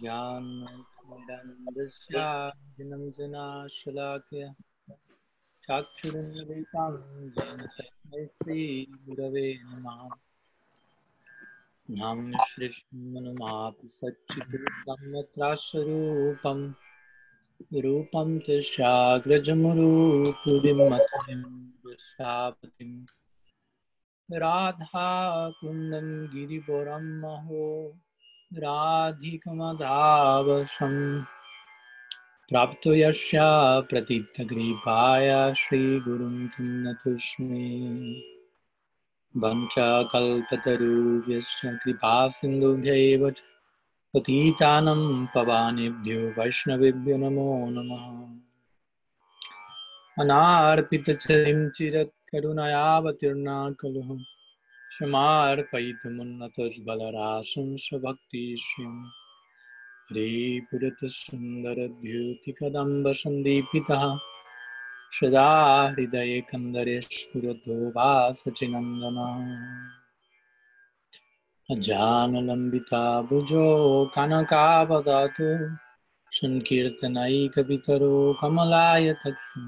Jnana-dṛśā Chakshurunmilitam Jena Tasmai Shri Gurave Namaha. Nam Shrishmanumāpi Satchitam Yatrasarupam Rupam Tashagrajamurupudimmatam Dṛśāpatim Radha Kundam Girivaram Maho Radhikamadhavasam Prapto Yasya Pratita Gripaya Shri Gurum Tumnatusme Vancha Kalpatarubhyascha Kripa Sindhubhyaiva Patitanam Pavanebhyo Vaishnavebhyo Namo Namaha. Anarpita Charim Chirat Karunayavatirna Kaluham Shamarpaitum Balarasam Svabhakti Shriyam Hri Purata Sundara Dhyuti Kadamba Sandipitaha Shada Hridaye Kandaresh Purato Vasachinandana Ajana Lambita Bhujo Kanakavadatu Sankirtanai Kapitaro Kamalaya Taksham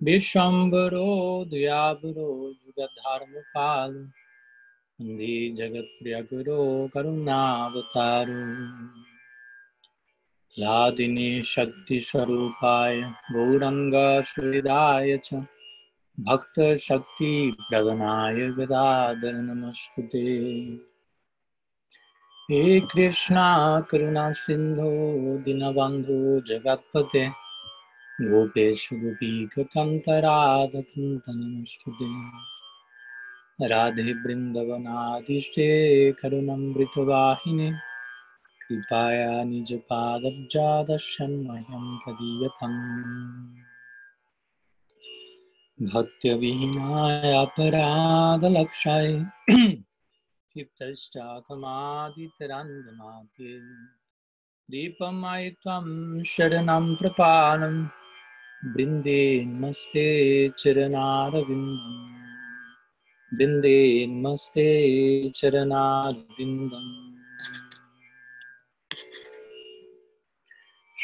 Vishambaro Duyaburo Jugadharma Palu Andi Jagat Priyaguro Karunavataru Ladini Shakti Swarupaya Gauranga Sridaya Cha Bhakta Shakti Pradanaya Gadadhar Namastute. He Krishna Karuna Sindhu Dinabandhu Jagatpate Gopesha Gopi-GITA Radha Kanta Namastute. Radhe Vrindavanadishte Karunamrita Vahine Kripaya Nijapadabjadashan Mahyam Tadiyatam Bhaktya Vihinaya Parada Lakshaye Kiptascha Kamaditarandanate Deepamaitvam Sharanam Prapanam Brinde Namaste Charanarvindam Brinde Namaste Charanarvindam.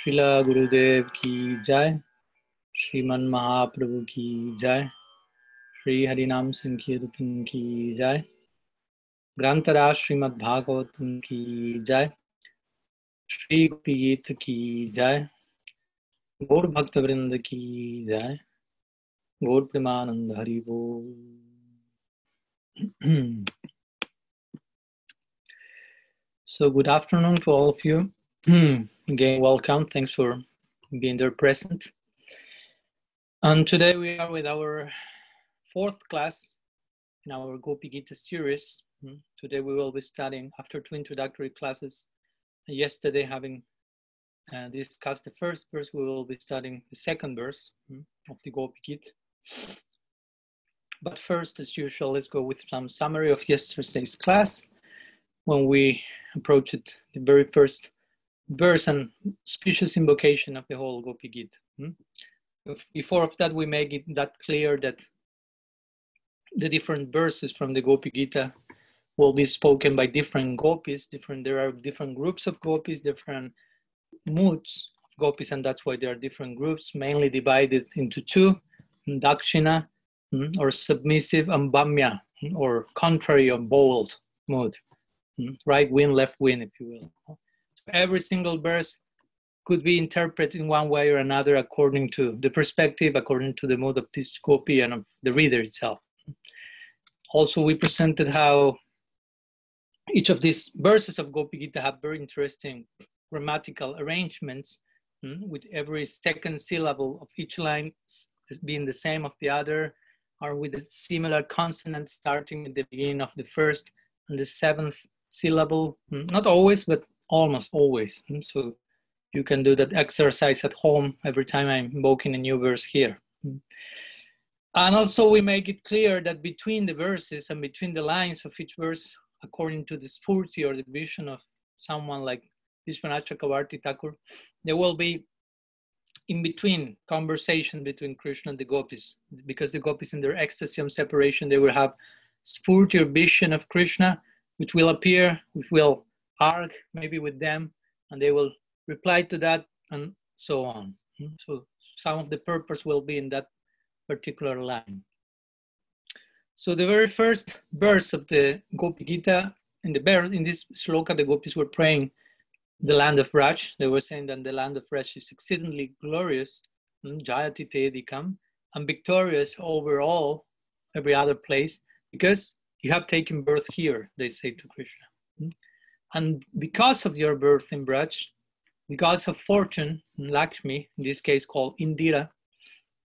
Srila Gurudev ki jai, Shriman Mahaprabhu ki jai, Shri Harinam Sankirtan ki jai, Grantara Srimad Bhagavatam ki jai, Shri GOPI-GITA ki jai, Gaur Bhakta Vrinda ki jai, Gaur Premananda Hari Bol. So good afternoon to all of you. Again, welcome. Thanks for being there present. And today we are with our fourth class in our GOPI-GITA series. Today we will be studying, after two introductory classes, yesterday having discussed the first verse, we will be studying the second verse of the GOPI-GITA. But first, as usual, let's go with some summary of yesterday's class when we approached the very first verse and specious invocation of the whole GOPI-GITA. Before of that, we make it that clear that the different verses from the GOPI-GITA will be spoken by different gopis. There are different groups of gopis, different moods of gopis, and that's why there are different groups, mainly divided into two: dakshina or submissive, and bamya or contrary or bold mood, right wing, left wing, if you will. So every single verse could be interpreted in one way or another according to the perspective, according to the mood of this gopi and of the reader itself. Also, we presented how each of these verses of GOPI-GITA have very interesting grammatical arrangements, with every second syllable of each line being the same of the other, or with a similar consonant starting at the beginning of the first and the seventh syllable. Not always, but almost always. So you can do that exercise at home every time I'm invoking a new verse here. And also we make it clear that between the verses and between the lines of each verse, according to the spurti or the vision of someone like Vishwanath Chakravarti Thakur, there will be in between conversation between Krishna and the gopis, because the gopis in their ecstasy of separation, they will have spurti or vision of Krishna, which will appear, which will argue maybe with them, and they will reply to that, and so on. So some of the purpose will be in that particular line. So the very first verse of the Gopi-GITA, in this shloka, the gopis were praying the land of Braj. They were saying that the land of Braj is exceedingly glorious, jayati te dikam, and victorious over all, every other place, because you have taken birth here, they say to Krishna. And because of your birth in Braj, the gods of fortune, Lakshmi, in this case called Indira,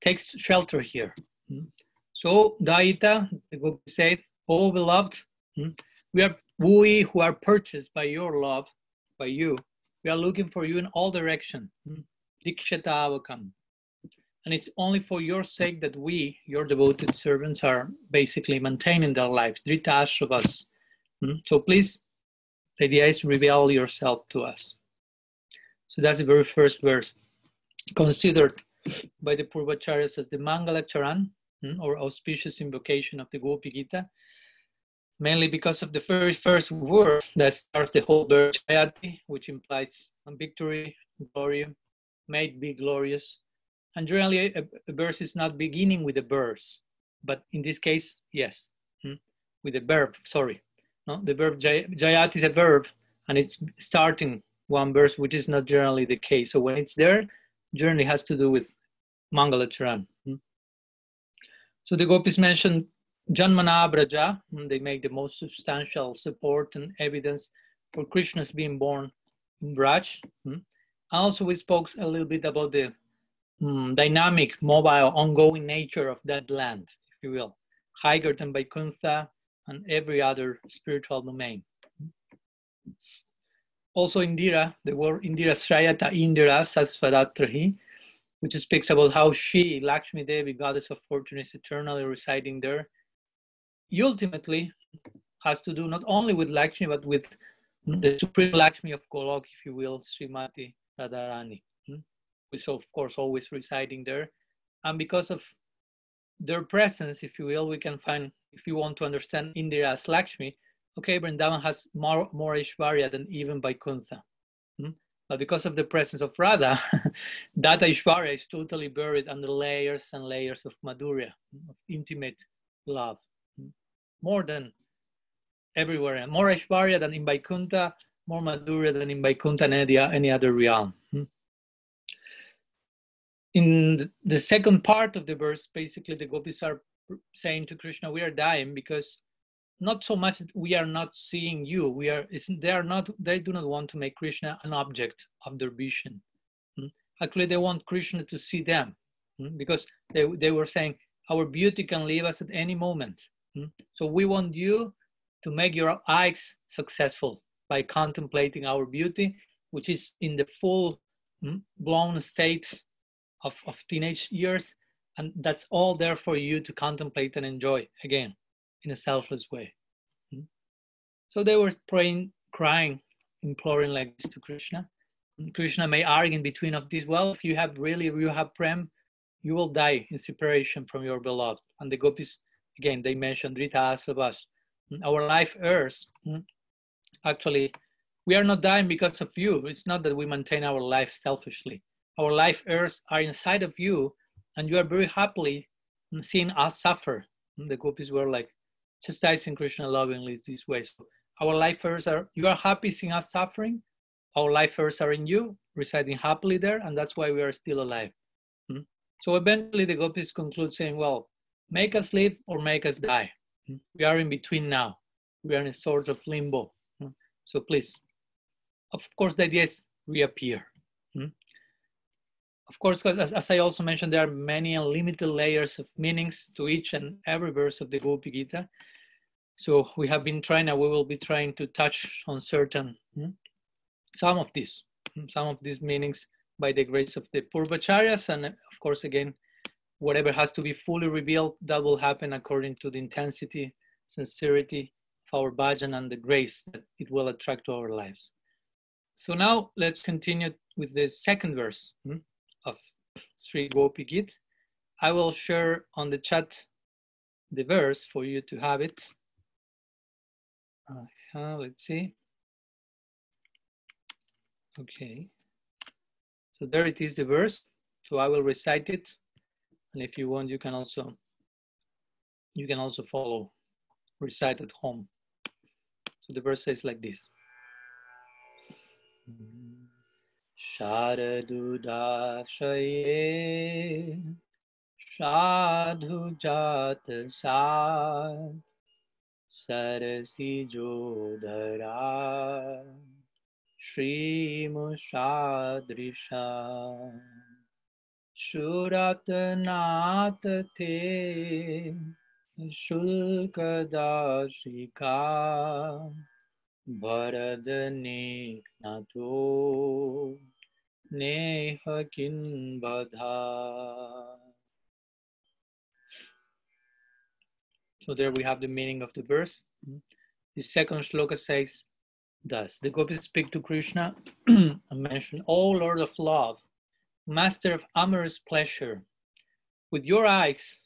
takes shelter here. So, Daita, the Gopi said, "Oh beloved, we who are purchased by your love, by you, we are looking for you in all directions. Dikshata avakam. And it's only for your sake that we, your devoted servants, are basically maintaining their lives. Dṛśā. So please, the idea is reveal yourself to us." So that's the very first verse, considered by the Purvacharyas as the Mangala Charan, or auspicious invocation of the Gopi-GITA, mainly because of the very first word that starts the whole verse, Jayati, which implies victory, glory, made be glorious. And generally, a verse is not beginning with a verse, but in this case, yes, with a verb, sorry. No, the verb Jayati is a verb, and it's starting one verse, which is not generally the case. So when it's there, generally has to do with Mangala Charan. So the gopis mentioned Janmana Braja, they make the most substantial support and evidence for Krishna's being born in Braj. Also, we spoke a little bit about the dynamic, mobile, ongoing nature of that land, if you will, higher than Vaikuntha and every other spiritual domain. Also Indira, the word Indira Shrayata Indira Sasvadatrahi, which speaks about how she, Lakshmi Devi, goddess of fortune, is eternally residing there. Ultimately has to do not only with Lakshmi, but with the Supreme Lakshmi of Golok, if you will, Srimati Radharani, which of course always residing there. And because of their presence, if you will, we can find, if you want to understand Indira as Lakshmi, okay, Vrindavan has more Aishwarya than even Vaikuntha. But because of the presence of Radha, that Aishwarya is totally buried under layers and layers of Madhurya, of intimate love. More than everywhere, more Aishwarya than in Vaikuntha, more Madhurya than in Vaikuntha and any other realm. In the second part of the verse, basically the gopis are saying to Krishna, we are dying because not so much that we are not seeing you. They do not want to make Krishna an object of their vision. Actually, they want Krishna to see them, because they were saying our beauty can leave us at any moment. So we want you to make your eyes successful by contemplating our beauty, which is in the full blown state of teenage years, and that's all there for you to contemplate and enjoy again in a selfless way. So they were praying, crying, imploring like this to Krishna. And Krishna may argue in between of this, well, if you have prem, you will die in separation from your beloved. And the gopis, again, they mentioned dṛśā. Our life heirs, actually, we are not dying because of you. It's not that we maintain our life selfishly. Our life heirs are inside of you, and you are very happily seeing us suffer. The gopis were like chastising Krishna lovingly this way. So our life heirs you are happy seeing us suffering. Our life heirs are in you, residing happily there, and that's why we are still alive. So eventually the gopis conclude saying, well, make us live or make us die. We are in between now. We are in a sort of limbo. So please, of course, the idea is reappear. Of course, as I also mentioned, there are many unlimited layers of meanings to each and every verse of the Gopi-GITA. So we have been trying, and we will be trying to touch on some of these meanings by the grace of the Purvacharyas. And of course, again, whatever has to be fully revealed, that will happen according to the intensity, sincerity of our bhajan and the grace that it will attract to our lives. So now let's continue with the second verse of Sri Gopi-GITA. I will share on the chat the verse for you to have it. Let's see. Okay. So there it is, the verse. So I will recite it. And if you want, you can also follow, recite at home. So the verse says like this. Śarad-udāśaye, sādhu-jāta-sat, sarasijodara-śrī-muṣā dṛśā, surata-nātha śulka-dāsikā, vara-da nighnato, neha vadhaḥ. So there we have the meaning of the verse. The second shloka says thus: the gopis speak to Krishna and mention, "O Lord of love, master of amorous pleasure, with your eyes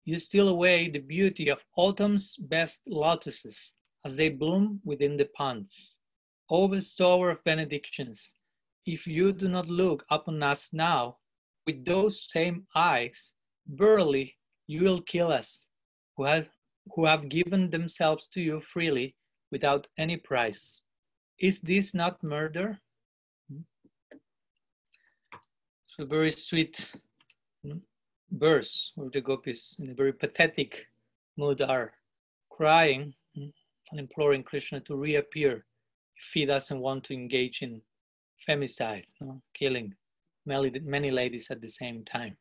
you steal away the beauty of autumn's best lotuses as they bloom within the ponds. O bestower of benedictions, if you do not look upon us now with those same eyes, verily you will kill us, who have given themselves to you freely without any price. Is this not murder?" So very sweet verse where the gopis in a very pathetic mood are crying and imploring Krishna to reappear if he doesn't want to engage in femicide, killing many ladies at the same time.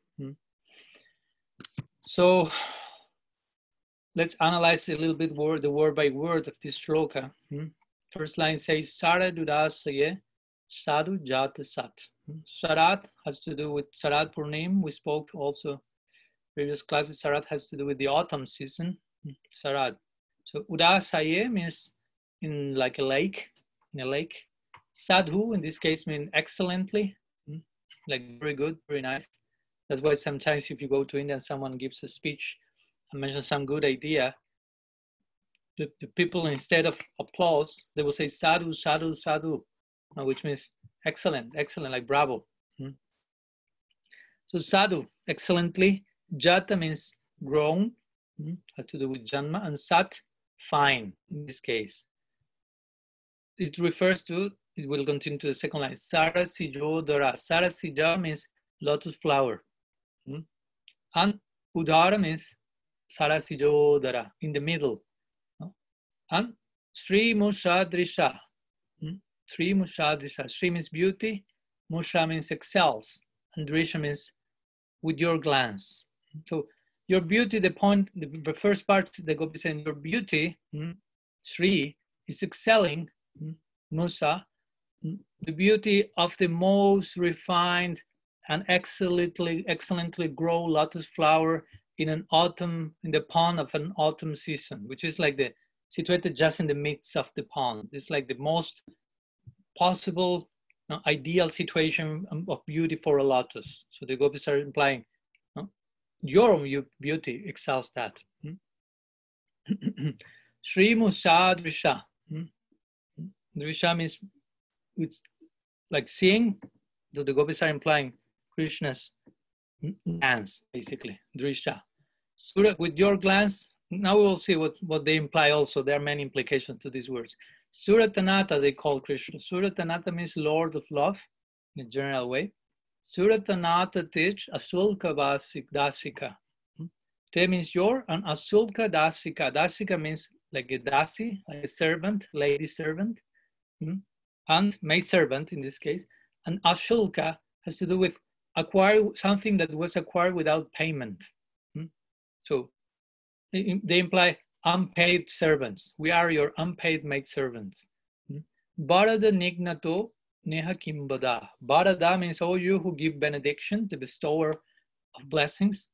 So let's analyze a little bit the word by word of this shloka. First line says, "Śarad-udāśaye, sādhu-jāta-sat." Śarad has to do with Śarad Purnim. We spoke also previous classes. Śarad has to do with the autumn season. Śarad. So udāśaye means in like a lake, in a lake. Sadhu in this case means excellently, like very good, very nice. That's why sometimes if you go to India and someone gives a speech and mentions some good idea, the people, instead of applause, they will say sadhu, sadhu, sadhu, which means excellent, excellent, like bravo. So sadhu, excellently. Jata means grown, has to do with janma, and sat, fine in this case. It refers to, it will continue to the second line, sarasijodara. Sarasija means lotus flower. And udara means sarasijodara, in the middle. And śrī-muṣā dṛśā. Śrī-muṣā dṛśā. Śrī means beauty, muṣā means excels, and dṛśā means with your glance. So your beauty, the point, the first part, the gopis saying your beauty, Śrī, is excelling, muṣā, the beauty of the most refined and excellently grow lotus flower in an autumn, in the pond of an autumn season, which is like situated just in the midst of the pond. It's like the most possible ideal situation of beauty for a lotus. So the gopis are implying, your beauty excels that. Śrī-muṣā dṛśā. Dṛśā means it's like seeing. So the gopis are implying Krishna's glance, basically. Dṛśā. With your glance. Now we will see what they imply also. There are many implications to these words. Surata-nātha, they call Krishna. Surata-nātha means Lord of Love in a general way. Surata-nātha teach śulka-dāsikā. Te means your, and śulka-dāsikā. Dāsikā means like a dasi, like a servant, lady servant, and maidservant in this case. And śulka has to do with acquire something that was acquired without payment. So they imply unpaid servants. We are your unpaid maidservants. Vara-da nighnato, neha vadhaḥ. Vara-da means all you who give benediction, the bestower of blessings.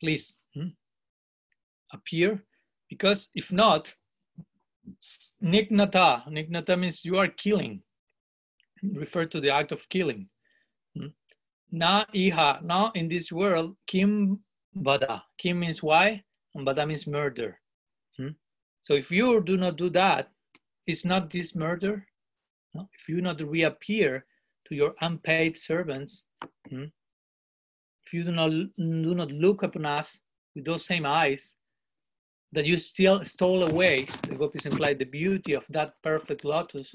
Please appear, because if not, nighnato means you are killing. Refer to the act of killing. Na iha, now in this world, kim vada. Kim means why, and vada means murder. So if you do not do that, it's not this murder. No? If you not reappear to your unpaid servants, if you do not look upon us with those same eyes that you still stole away, the gopis imply the beauty of that perfect lotus.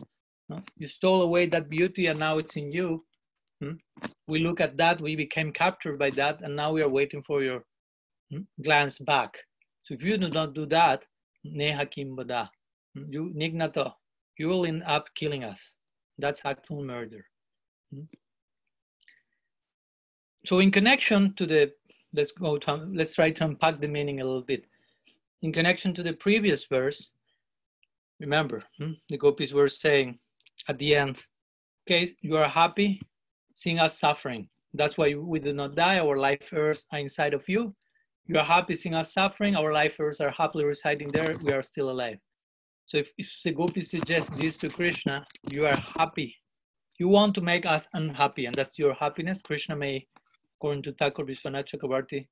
No? You stole away that beauty and now it's in you. We look at that, we became captured by that, and now we are waiting for your glance back. So if you do not do that, neha kim vada, you nighnato, you will end up killing us. That's actual murder. So in connection to the, let's try to unpack the meaning a little bit. In connection to the previous verse, remember, the gopis were saying at the end, okay, you are happy, seeing us suffering. That's why we do not die, our life heirs are inside of you. You are happy seeing us suffering, our life heirs are happily residing there, we are still alive. So if the gopis suggest this to Krishna, you are happy. You want to make us unhappy, and that's your happiness. Krishna may, according to Thakur Vishwanath Chakrabarti,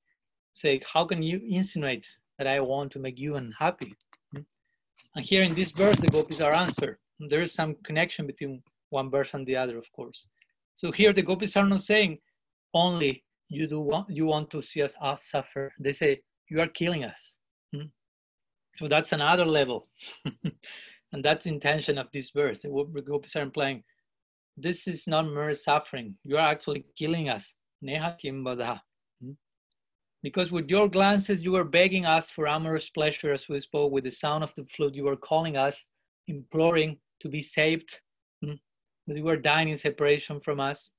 say, how can you insinuate that I want to make you unhappy? And here in this verse, the gopis are answered. There is some connection between one verse and the other, of course. So here the gopis are not saying only you want to see us suffer. They say you are killing us. So that's another level. And that's the intention of this verse. The gopis are implying this is not mere suffering. You are actually killing us. Neha kim vadhaḥ. Because with your glances, you were begging us for amorous pleasure, as we spoke. With the sound of the flute, you were calling us, imploring to be saved. That you were dying in separation from us.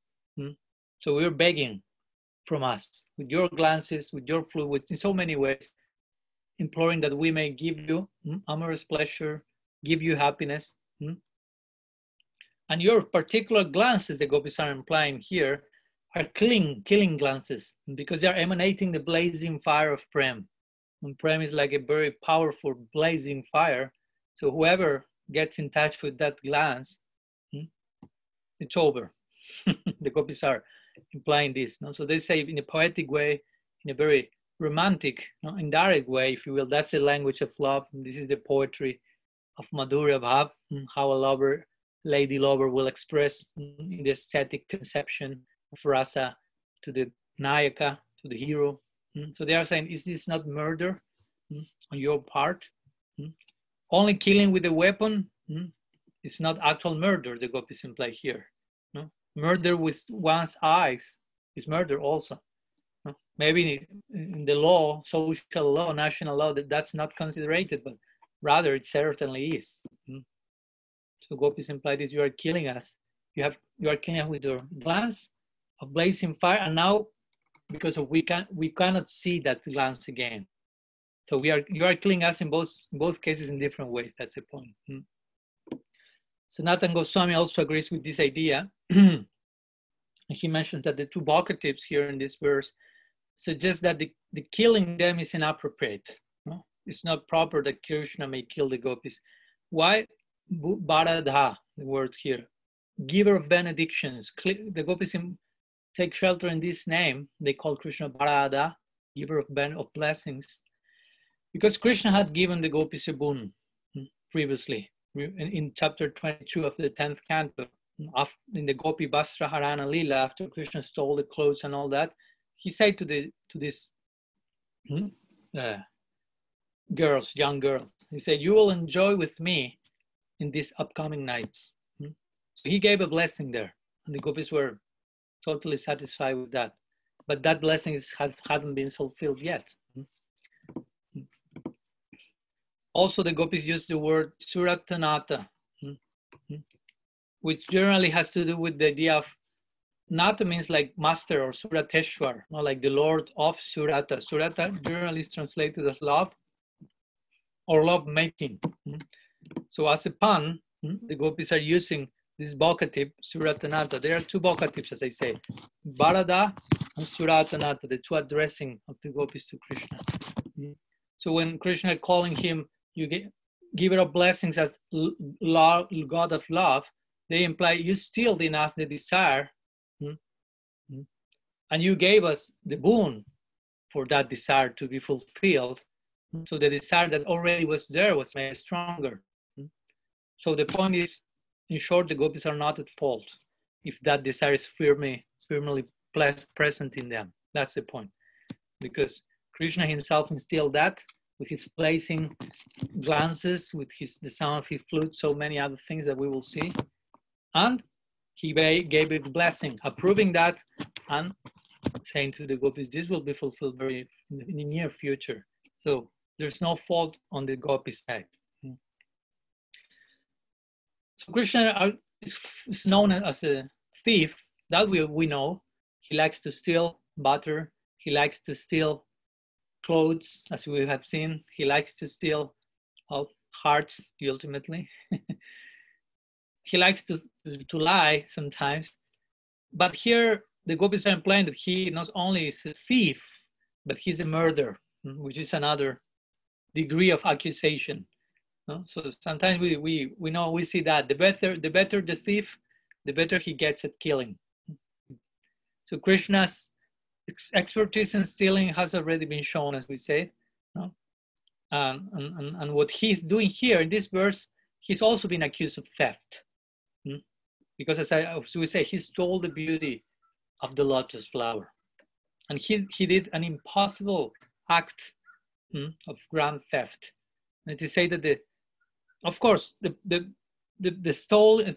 So we were begging from us with your glances, with your flute, in so many ways, imploring that we may give you amorous pleasure, give you happiness. And your particular glances, the gopis are implying here, are killing glances, because they are emanating the blazing fire of prem. And prem is like a very powerful blazing fire. So whoever gets in touch with that glance, it's over. The gopis are implying this. No? So they say in a poetic way, in a very romantic, indirect way, if you will, that's the language of love. And this is the poetry of Madhurya Bhav, how a lover, lady lover will express in the aesthetic conception of rasa to the nayaka, to the hero. So they are saying, is this not murder on your part? Only killing with a weapon is not actual murder, the gopis imply here. No? Murder with one's eyes is murder also. No? Maybe in the law, social law, national law, that's not considered, but rather it certainly is. So gopis imply this, you are killing us. You are killing us with your glance of blazing fire, and now because of we cannot see that glance again. So you are killing us in both cases in different ways. That's the point. Sanatana Goswami also agrees with this idea. He mentions that the two vocatives here in this verse suggest that the killing them is inappropriate. No? It's not proper that Krishna may kill the gopis. Why? Vara-da, the word here, giver of benedictions. The gopis take shelter in this name. They call Krishna vara-da, giver of blessings, because Krishna had given the gopis a boon previously in chapter 22 of the 10th canto. In the Gopi Vastra Harana Lila, after Krishna stole the clothes and all that, he said to this young girls, he said, you will enjoy with me in these upcoming nights. So he gave a blessing there, and the gopis were totally satisfied with that. But that blessing hadn't been fulfilled yet. Also, the gopis use the word surata-nātha, which generally has to do with the idea of Nātha means like master or surateshwar, like the lord of surata. Surata generally is translated as love or love making. So as a pun, the gopis are using this vocative, surata-nātha. There are two vocatives, as I say, vara-da and surata-nātha, the two addressing of the gopis to Krishna. So when Krishna calling him, you give it up blessings as God of love, they imply you still in us the desire And you gave us the boon for that desire to be fulfilled. So the desire that already was there was made stronger. So the point is, in short, the gopis are not at fault if that desire is firmly present in them. That's the point. Because Krishna himself instilled that with his placing glances, with the sound of his flute, so many other things that we will see. And he gave a blessing, approving that and saying to the gopis, this will be fulfilled in the near future. So there's no fault on the gopis' side. So Krishna is known as a thief. That we know. He likes to steal butter. He likes to steal clothes, as we have seen. He likes to steal hearts, ultimately. He likes to lie sometimes. But here, the gopis are implying that he not only is a thief, but he's a murderer, which is another degree of accusation. So sometimes we know, we see that the better the thief, the better he gets at killing. So Krishna's expertise in stealing has already been shown, as we said. And what he's doing here in this verse, he's also been accused of theft. Because as we say, he stole the beauty of the lotus flower. And he did an impossible act of grand theft. And to say that of course, the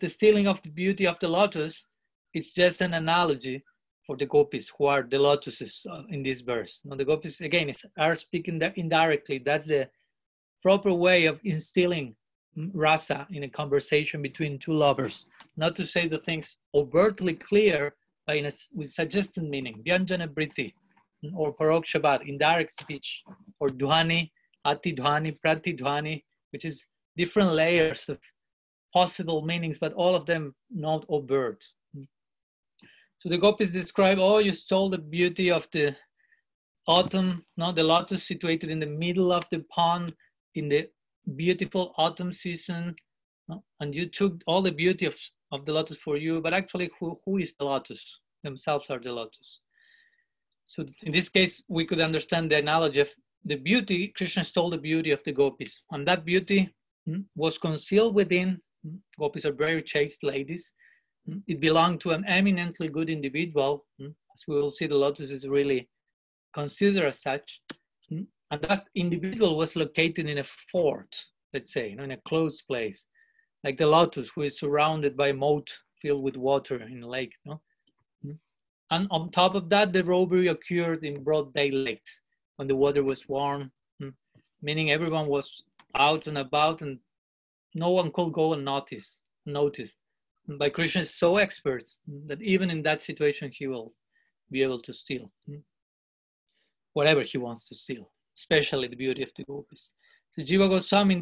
stealing of the beauty of the lotus, it's just an analogy for the gopis who are the lotuses in this verse. Now, the gopis, again, are speaking indirectly. That's the proper way of instilling rasa in a conversation between two lovers. Not to say the things overtly clear, but with suggested meaning. Vyanjana Briti, or parokshabad, indirect speech, or dhwani, ati dhwani, prati dhwani, which is different layers of possible meanings, but all of them not overt. So the gopis describe, oh, you stole the beauty of the autumn, the lotus situated in the middle of the pond in the beautiful autumn season, and you took all the beauty of the lotus for you, but actually who is the lotus? Themselves are the lotus. So in this case, we could understand the analogy of the beauty. Krishna stole the beauty of the gopis, and that beauty was concealed within. Gopis are very chaste ladies. It belonged to an eminently good individual. As we will see, the lotus is really considered as such. And that individual was located in a fort, let's say, in a closed place, like the lotus, who is surrounded by a moat filled with water in a lake. And on top of that, the robbery occurred in broad daylight when the water was warm, meaning everyone was out and about and no one could go unnoticed. But Krishna is so expert that even in that situation, he will be able to steal whatever he wants to steal, especially the beauty of the gopis. So Jiva Goswami,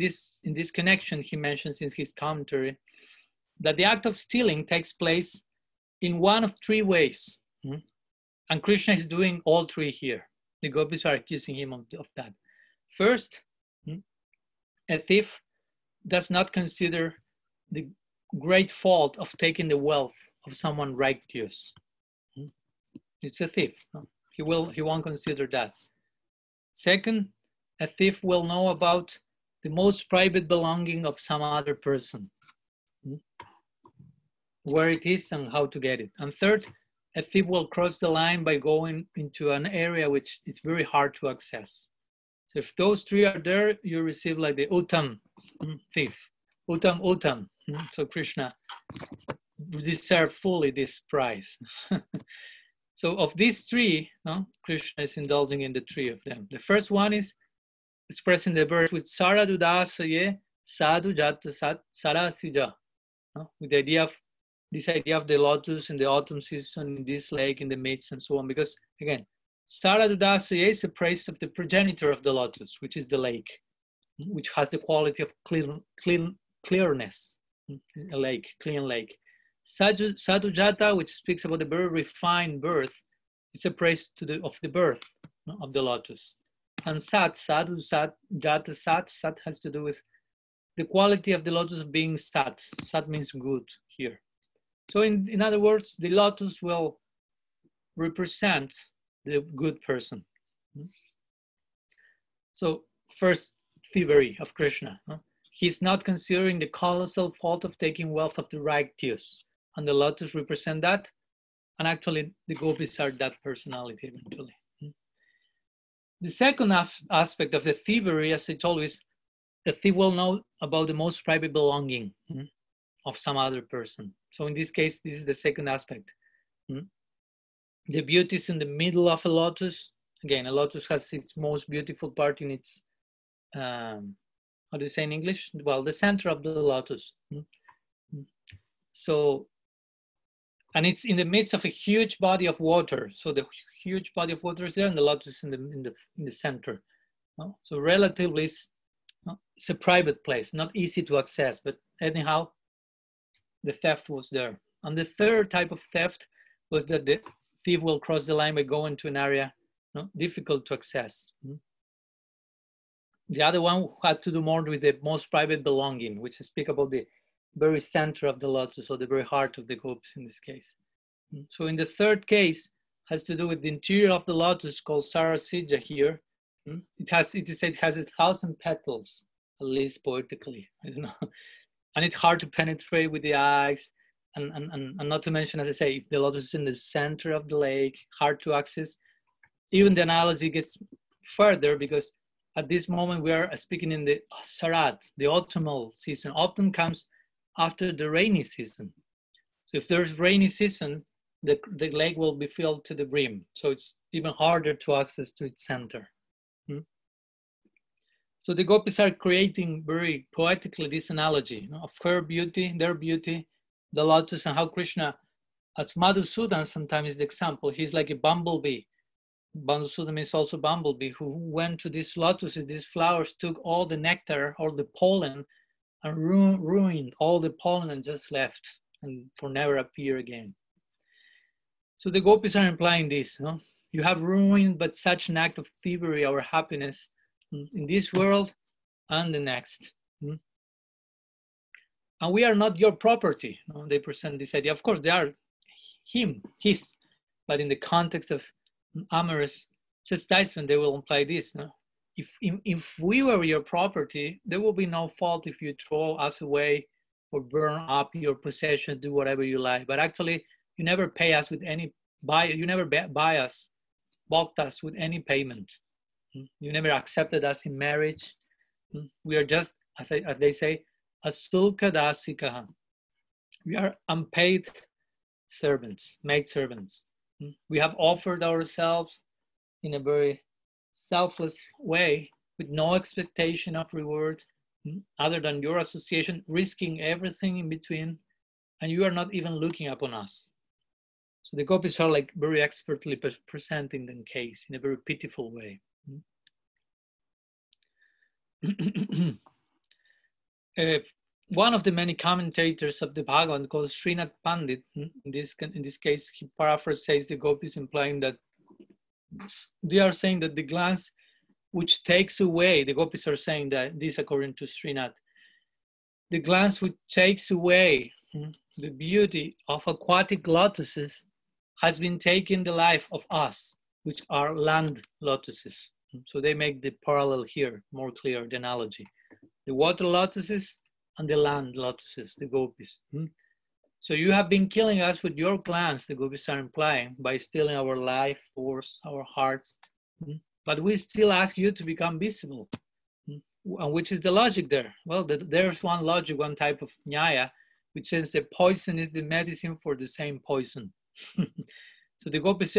in this connection, he mentions in his commentary that the act of stealing takes place in one of three ways. And Krishna is doing all three here. The gopis are accusing him of that. First, a thief does not consider the great fault of taking the wealth of someone righteous. It's a thief. He won't consider that. Second, a thief will know about the most private belonging of some other person, where it is and how to get it. And third, a thief will cross the line by going into an area which is very hard to access. So if those three are there, you receive like the uttam thief. Uttam. So Krishna deserves fully this prize. So of these three, Krishna is indulging in the three of them. The first one is expressed in the verse with śarad-udāśaye, sādhu-jāta-sat, sarasijodara-śrī-muṣā, with the idea of the lotus in the autumn season, in this lake, in the midst, and so on. Because again, śarad-udāśaye is a praise of the progenitor of the lotus, which is the lake, which has the quality of clearness, a lake, clean lake. Sādhu-jāta, which speaks about the very refined birth, is a praise of the birth of the lotus. And sat, sādhu-jāta-sat, sat has to do with the quality of the lotus of being sat. Sat means good here. So in other words, the lotus will represent the good person. So first, thievery of Krishna. He's not considering the colossal fault of taking wealth of the righteous. And the lotus represent that. And actually, the gopis are that personality eventually. The second aspect of the thievery, as I told you, is the thief will know about the most private belonging of some other person. So in this case, this is the second aspect. The beauty is in the middle of a lotus. Again, a lotus has its most beautiful part in its, how do you say in English? Well, the center of the lotus. So, and it's in the midst of a huge body of water. So the huge body of water is there, and the lotus in the center. So relatively, it's a private place, not easy to access. But anyhow, the theft was there. And the third type of theft was that the thief will cross the line by going to an area difficult to access. The other one had to do more with the most private belonging, which I speak about the very center of the lotus, or the very heart of the gopis in this case. So in the third case, has to do with the interior of the lotus, called sarasija here. It is said it has 1,000 petals, at least poetically, I don't know. And it's hard to penetrate with the eyes. And not to mention, as I say, if the lotus is in the center of the lake, hard to access. Even the analogy gets further, because at this moment we are speaking in the sharad, the autumnal season. Autumn comes after the rainy season. So if there's rainy season, the lake will be filled to the brim. So it's even harder to access to its center. So the gopis are creating very poetically this analogy of her beauty, their beauty, the lotus, and how Krishna, as Madhusudan sometimes is the example, he's like a bumblebee. Madhusudan is also bumblebee, who went to these lotuses, these flowers, took all the nectar, all the pollen, and ruined all the pollen and just left, and for never appear again. So the gopis are implying this. You have ruined but such an act of thievery our happiness in this world and the next. And we are not your property. They present this idea. Of course, they are his, but in the context of amorous chastisement, they will imply this. If we were your property, there will be no fault if you throw us away or burn up your possession, do whatever you like. But actually, you never pay us with any you never balked us with any payment. You never accepted us in marriage. We are just, as they say, a śulka-dāsikā. We are unpaid servants, maidservants. We have offered ourselves in a very selfless way, with no expectation of reward other than your association, risking everything in between, and you are not even looking upon us. So the gopis are like very expertly presenting the case in a very pitiful way. One of the many commentators of the Bhagavad, called Srinath Pandit, in this case, he paraphrases the gopis, implying that they are saying that the glance which takes away, the gopis are saying that this according to Srinath, the glance which takes away the beauty of aquatic lotuses has been taking the life of us, which are land lotuses. So they make the parallel here more clear, the analogy. The water lotuses and the land lotuses, the gopis. So you have been killing us with your glance, the gopis are implying, by stealing our life force, our hearts. But we still ask you to become visible. And which is the logic there? Well, there's one logic, one type of nyaya, which says the poison is the medicine for the same poison. So the gopis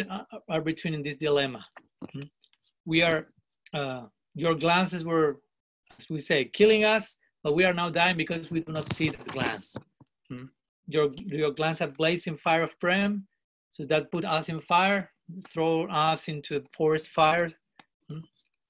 are between this dilemma. We are, your glances were, as we say, killing us, but we are now dying because we do not see that glance. Your glance have blazed in fire of prem, so that put us in fire, throw us into a forest fire.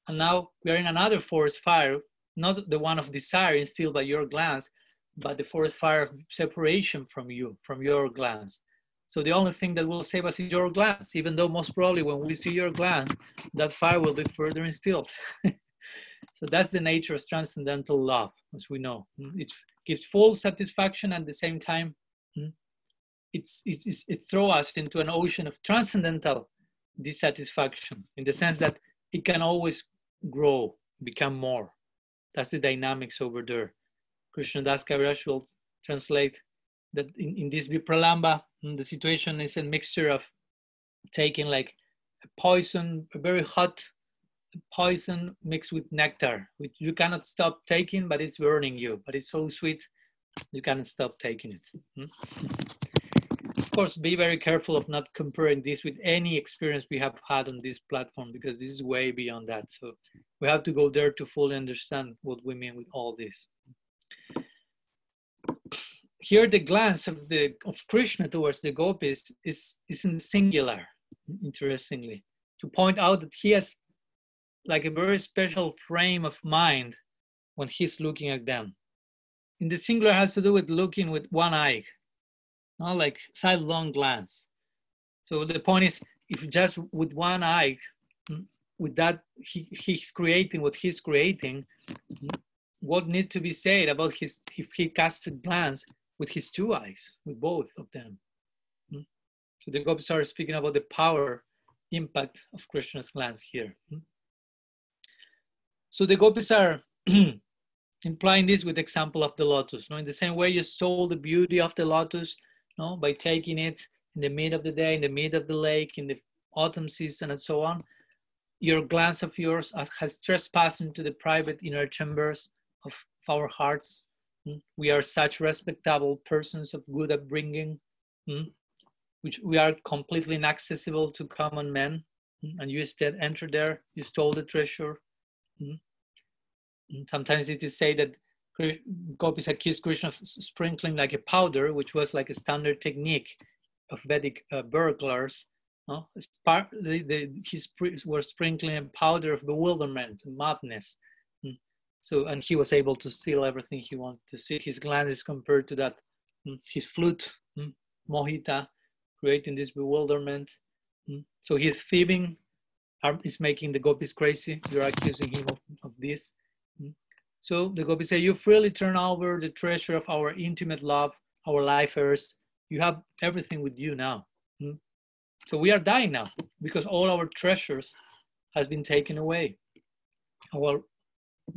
And now we are in another forest fire, not the one of desire instilled by your glance, but the forest fire of separation from you, from your glance. So the only thing that will save us is your glance, even though most probably when we see your glance, that fire will be further instilled. So that's the nature of transcendental love, as we know. It gives full satisfaction at the same time. it throws us into an ocean of transcendental dissatisfaction, in the sense that it can always grow, become more. That's the dynamics over there. Krishnadas Kaviraj will translate that in this Vipralamba, the situation is a mixture of taking like a poison, a very hot poison mixed with nectar, which you cannot stop taking, but it's burning you. But it's so sweet, you cannot stop taking it. Of course, be very careful of not comparing this with any experience we have had on this platform, because this is way beyond that. So we have to go there to fully understand what we mean with all this. Here, the glance of Krishna towards the gopis is in singular, interestingly, to point out that he has like a very special frame of mind when he's looking at them. In the singular has to do with looking with one eye, not like sidelong glance. So the point is, if just with one eye, with that he's creating what he's creating, what needs to be said about if he casts a glance with his two eyes, with both of them. So the gopis are speaking about the power, impact of Krishna's glance here. So the gopis are implying this with the example of the lotus. In the same way you stole the beauty of the lotus, by taking it in the mid of the day, in the mid of the lake, in the autumn season, and so on. Your glance of yours has trespassed into the private inner chambers of our hearts. We are such respectable persons of good upbringing, which we are completely inaccessible to common men. And you instead enter there, you stole the treasure. Sometimes it is said that gopis accused Krishna of sprinkling like a powder, which was like a standard technique of Vedic burglars. He was sprinkling a powder of bewilderment, madness. So, and he was able to steal everything he wanted to steal. His glance is compared to that, his flute, mohita, creating this bewilderment. So his thieving is making the gopis crazy. You're accusing him of this. So the gopis say, you freely turn over the treasure of our intimate love, our life first. You have everything with you now. So we are dying now because all our treasures has been taken away. Our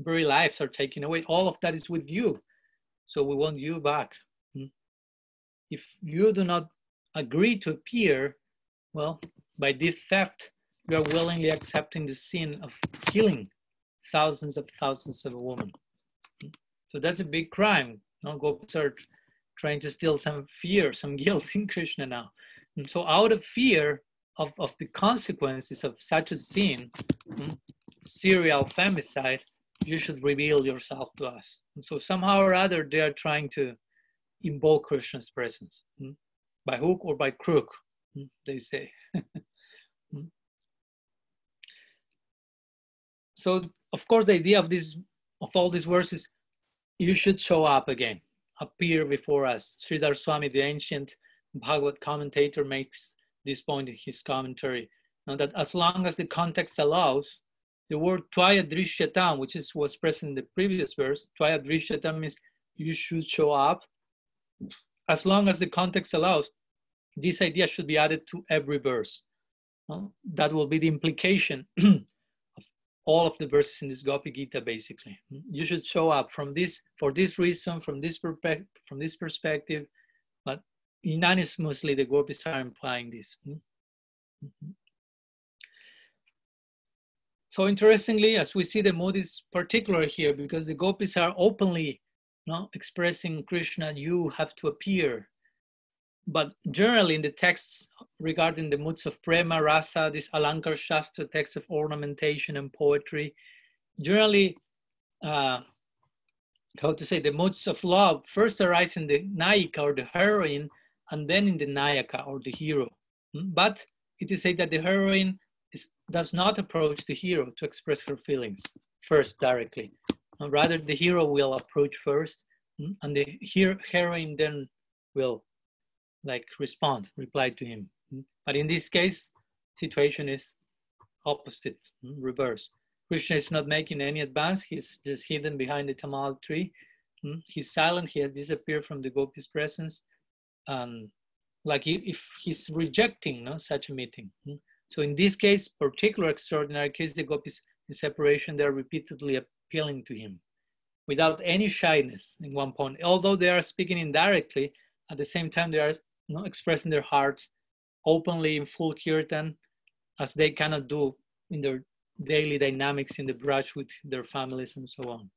very lives are taken away. All of that is with you. So we want you back. If you do not agree to appear, well, by this theft, you are willingly accepting the sin of killing thousands of women. So that's a big crime. Gopis are trying to steal some fear, some guilt in Krishna now. And so out of fear of the consequences of such a sin, serial femicide, you should reveal yourself to us. And so somehow or other, they are trying to invoke Krishna's presence, by hook or by crook, they say. So, of course, the idea of all these verses, you should show up again, appear before us. Sridhar Swami, the ancient Bhagavad commentator, makes this point in his commentary. Now that as long as the context allows, the word tvaya dṛśyatam, which was present in the previous verse, tvaya dṛśyatam means you should show up. As long as the context allows, this idea should be added to every verse. That will be the implication of all of the verses in this Gopi-GITA, basically. You should show up for this reason, from this perspective, but unanimously the gopis are implying this. So interestingly, as we see, the mood is particular here because the gopis are openly expressing Krishna, you have to appear. But generally in the texts regarding the moods of prema, rasa, this Alankar Shastra text of ornamentation and poetry, generally, the moods of love first arise in the nayika or the heroine, and then in the nayaka or the hero. But it is said that the heroine does not approach the hero to express her feelings first directly. Rather, the hero will approach first, and the heroine then will reply to him. But in this case, situation is opposite, reverse. Krishna is not making any advance. He's just hidden behind the tamal tree. He's silent. He has disappeared from the gopis' presence. like if he's rejecting such a meeting. So in this case, particular extraordinary case, the gopis in separation, they're repeatedly appealing to him without any shyness in one point. Although they are speaking indirectly, at the same time they are expressing their hearts openly in full kirtan, as they cannot do in their daily dynamics in the brush with their families and so on.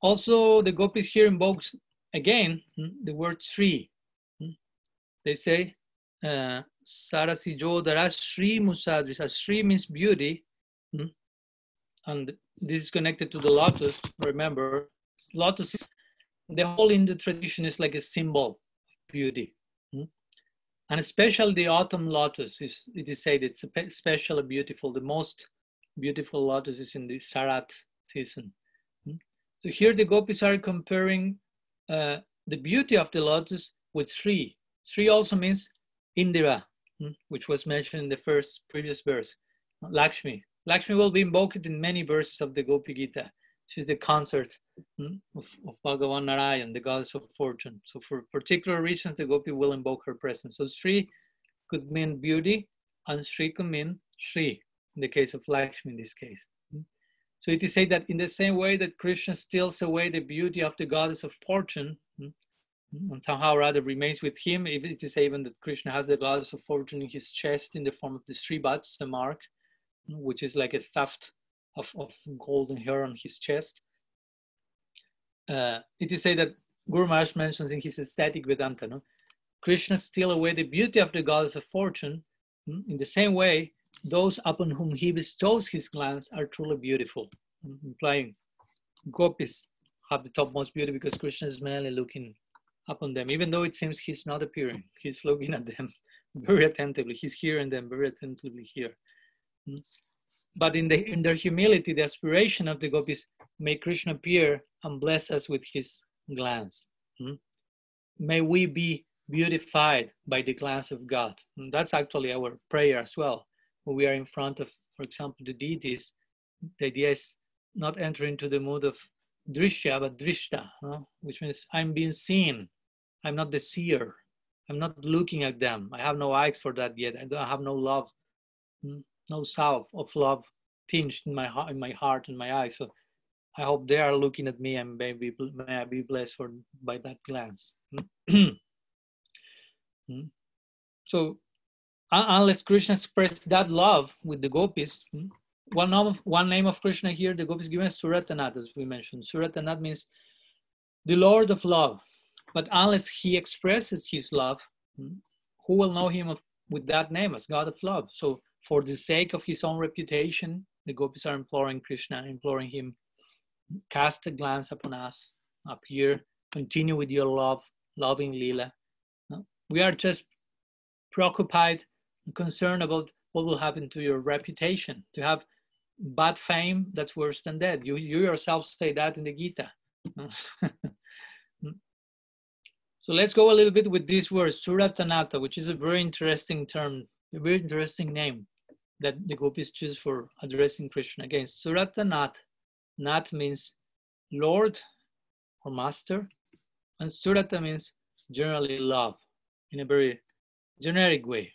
Also, the gopis here invokes again the word Sri. They say sarasijodara-śrī-muṣā. Sri means beauty, and this is connected to the lotus. Remember, lotus is the whole Hindu tradition is like a symbol of beauty, and especially the autumn lotus it is said it's especially beautiful. The most beautiful lotus is in the Sharat season. So here the gopis are comparing the beauty of the lotus with Sri. Sri also means Indira, which was mentioned in the previous verse. Lakshmi. Lakshmi will be invoked in many verses of the GOPI-GITA. She's the consort of Bhagavan Narayan, the goddess of fortune. So for particular reasons, the gopi will invoke her presence. So Sri could mean beauty, and Sri could mean Sri, in the case of Lakshmi in this case. So it is said that in the same way that Krishna steals away the beauty of the goddess of fortune, and somehow rather remains with him, it is even that Krishna has the goddess of fortune in his chest in the form of the Sribats, the mark, which is like a tuft of golden hair on his chest. It is said that Guru Maharaj mentions in his ecstatic Vedanta, Krishna steals away the beauty of the goddess of fortune. In the same way, those upon whom he bestows his glance are truly beautiful, implying gopis have the topmost beauty because Krishna is merely looking upon them, even though it seems he's not appearing. He's looking at them very attentively. He's hearing them very attentively here. But in their humility, the aspiration of the gopis, may Krishna appear and bless us with his glance. May we be beautified by the glance of God. And that's actually our prayer as well. When we are in front of, for example, the deities, the idea is not enter into the mood of dṛśā, but dṛśā, which means I'm being seen. I'm not the seer. I'm not looking at them. I have no eyes for that yet. I have no love, no salve of love tinged in my heart and my eyes. So I hope they are looking at me, and may I be blessed by that glance. So unless Krishna expressed that love with the gopis, one name of Krishna here, the gopis given surata-nātha, as we mentioned. Surata-nātha means the Lord of love. But unless he expresses his love, who will know him with that name as God of love? So for the sake of his own reputation, the gopis are imploring Krishna, imploring him, cast a glance upon us, appear, continue with your loving Leela. We are just preoccupied and concerned about what will happen to your reputation. To have bad fame, that's worse than death. You yourself say that in the Gita. So let's go a little bit with this word, surata-nātha, which is a very interesting term, a very interesting name that the gopis choose for addressing Krishna. Again, surata-nātha. Nath means Lord or Master, and surata means generally love in a very generic way.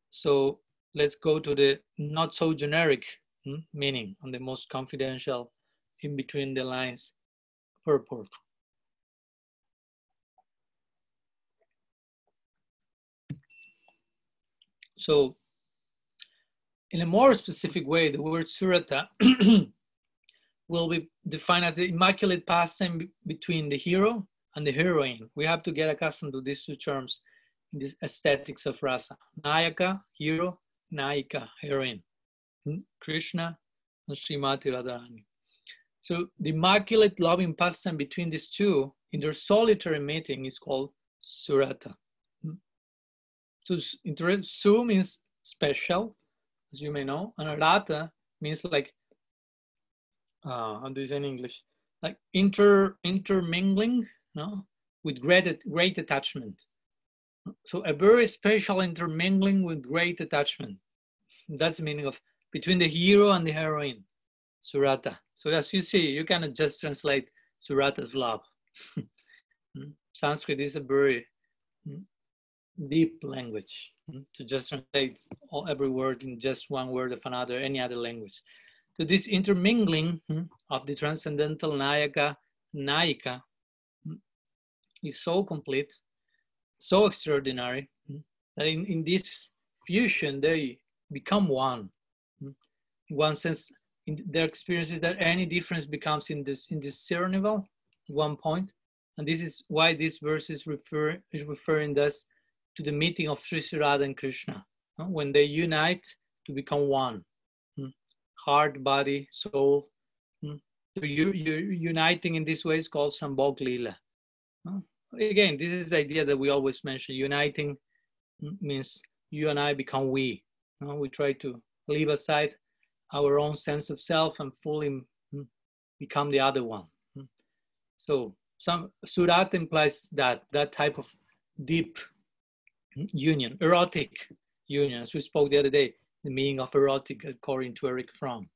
So let's go to the not so generic meaning and the most confidential in between the lines purport. So in a more specific way, the word surata will be defined as the immaculate pastime between the hero and the heroine. We have to get accustomed to these two terms in this aesthetics of rasa. Nayaka, hero; Nayika, heroine. Krishna and Srimati Radharani. So the immaculate loving pastime between these two in their solitary meeting is called surata. So su means special, as you may know, and rata means like, how do you say in English? Like intermingling, with great attachment. So a very special intermingling with great attachment. That's the meaning of between the hero and the heroine, surata. So as you see, you cannot just translate surata as love. Sanskrit is a very deep language to just translate every word in just one word of another, any other language. So this intermingling of the transcendental Nayaka, Nayika is so complete, so extraordinary, that in this fusion, they become one. In one sense, in their experience is that any difference becomes indiscernible at one point. And this is why this verse is referring thus to the meeting of Sri Radha and Krishna, when they unite to become one. Heart, body, soul. So you're uniting in this way is called Sambhog Lila. Again, this is the idea that we always mention. Uniting means you and I become we. We try to leave aside our own sense of self and fully become the other one. So some surata implies that type of deep union, erotic union, as we spoke the other day, the meaning of erotic according to Eric Fromm.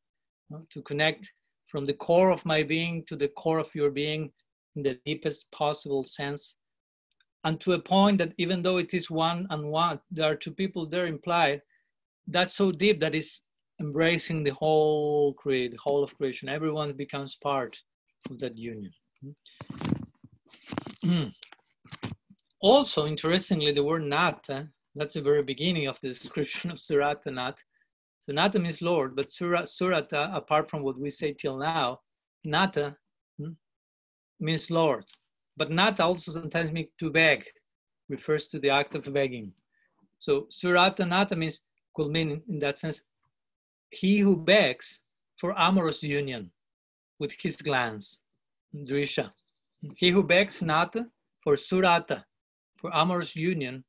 To connect from the core of my being to the core of your being in the deepest possible sense, and to a point that even though it is one and one, there are two people there implied, that's so deep that it's embracing the whole creation, the whole of creation. Everyone becomes part of that union. Also, interestingly, the word Natha, that's the very beginning of the description of surata-nātha. So Natha means Lord, but surata, apart from what we say till now, Natha means Lord. But Natha also sometimes means to beg, refers to the act of begging. So surata-nātha means, could mean in that sense, he who begs for amorous union with his glance, dṛśā. He who begs Natha for surata, for amorous union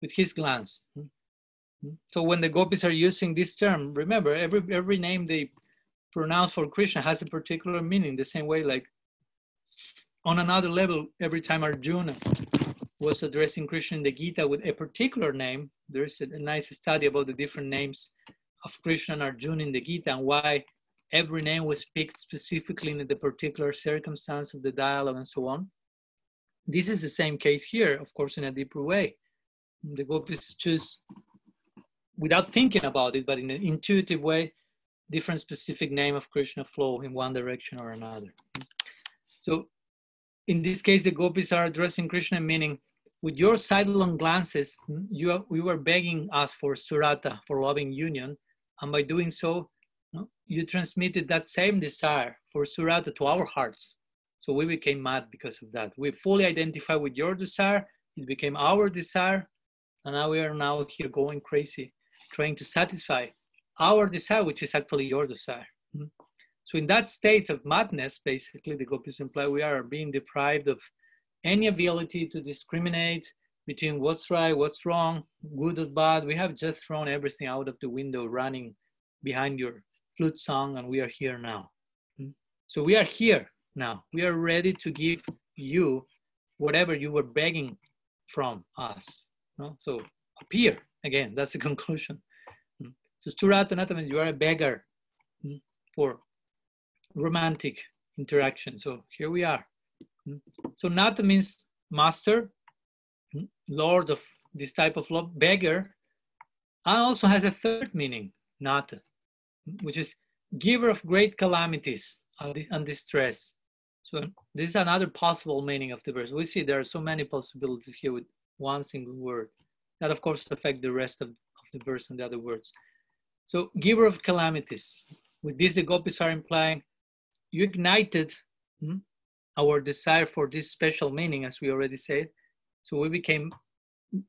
with his glance. So when the gopis are using this term, remember every name they pronounce for Krishna has a particular meaning, the same way like on another level, every time Arjuna was addressing Krishna in the Gita with a particular name, there's a nice study about the different names of Krishna and Arjuna in the Gita and why every name was picked specifically in the particular circumstance of the dialogue and so on. This is the same case here, of course, in a deeper way. The gopis choose, without thinking about it, but in an intuitive way, different specific name of Krishna flow in one direction or another. So in this case, the gopis are addressing Krishna, meaning with your sidelong glances, we were begging us for surata, for loving union. And by doing so, you transmitted that same desire for surata to our hearts. So we became mad because of that. We fully identify with your desire. It became our desire. And now we are now here going crazy, trying to satisfy our desire, which is actually your desire. So in that state of madness, basically, the gopis imply we are being deprived of any ability to discriminate between what's right, what's wrong, good or bad. We have just thrown everything out of the window, running behind your flute song, and we are here now. So we are here now. We are ready to give you whatever you were begging from us. So appear, again, that's the conclusion. So surata-nātha means you are a beggar for romantic interaction. So here we are. So Natha means master, lord of this type of love, beggar, and also has a third meaning, Natha, which is giver of great calamities and distress. So this is another possible meaning of the verse. We see there are so many possibilities here with one single word that of course affect the rest of the verse and the other words. So giver of calamities. With this, the gopis are implying you ignited our desire for this special meaning, as we already said. So we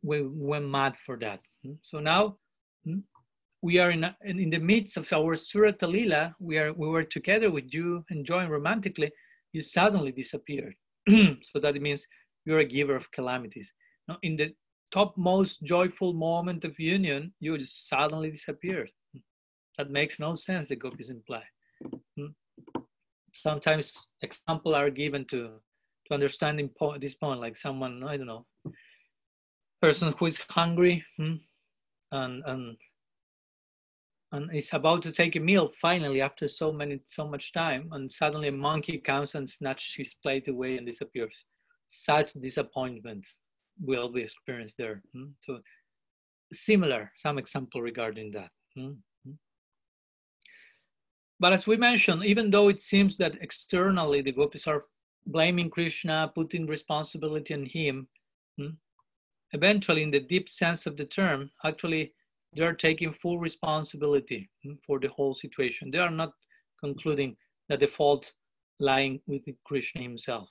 went mad for that. So now we are in the midst of our surata lila. We were together with you, enjoying romantically. You suddenly disappeared. So that means you're a giver of calamities. Now, in the topmost joyful moment of union, you just suddenly disappeared. That makes no sense, the gopis imply. Sometimes examples are given to understanding this point, like someone, I don't know, person who is hungry and is about to take a meal finally after so much time, and suddenly a monkey comes and snatches his plate away and disappears. such disappointment will be experienced there. So similar, some example regarding that. But as we mentioned, even though it seems that externally the gopis are blaming Krishna, putting responsibility on him, eventually in the deep sense of the term, actually they are taking full responsibility for the whole situation. They are not concluding that the fault lying with Krishna himself.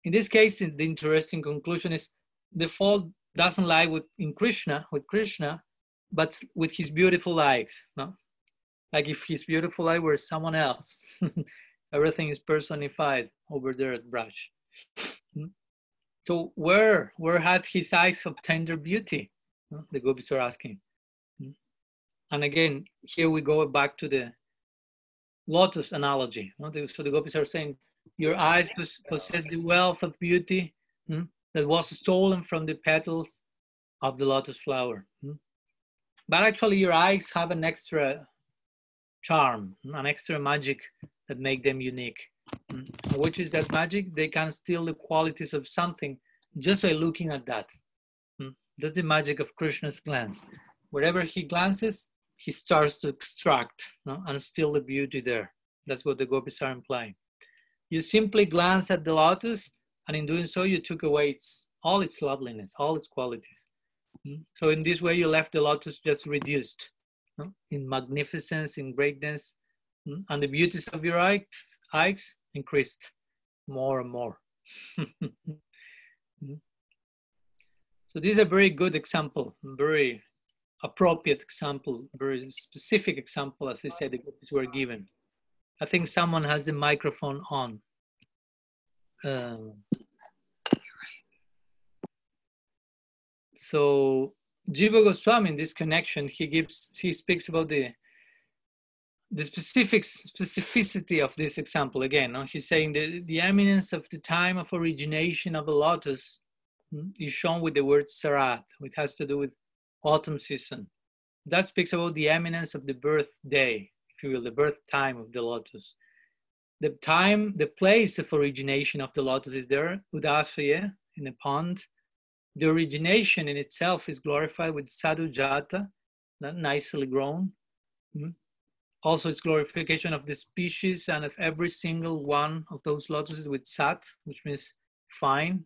In this case, the interesting conclusion is the fault doesn't lie with Krishna, but with his beautiful eyes. Like if his beautiful eye were someone else, everything is personified over there at Braj. So where had his eyes obtained their beauty? The gopis are asking. And again, here we go back to the lotus analogy. So the gopis are saying, your eyes possess the wealth of beauty that was stolen from the petals of the lotus flower. But actually your eyes have an extra charm, an extra magic that make them unique. Which is that magic? They can steal the qualities of something just by looking at that. That's the magic of Krishna's glance. Wherever he glances, he starts to extract and steal the beauty there. That's what the gopis are implying. You simply glance at the lotus, and in doing so, you took away all its loveliness, all its qualities. So in this way, you left the lotus just reduced in magnificence, in greatness, and the beauties of your eyes increased more and more. So this is a very good example, very appropriate example, very specific example, as I said, the gopis were given. I think someone has the microphone on. So Jiva Goswami, in this connection, he speaks about the specificity of this example. Again, he's saying the eminence of the time of origination of the lotus is shown with the word śarad, which has to do with autumn season. That speaks about the eminence of the birthday, if you will, the birth time of the lotus. The time, the place of origination of the lotus is there, udāśaye, in a pond. The origination in itself is glorified with sādhu-jāta, nicely grown. Also, it's glorification of the species and of every single one of those lotuses with sat, which means fine,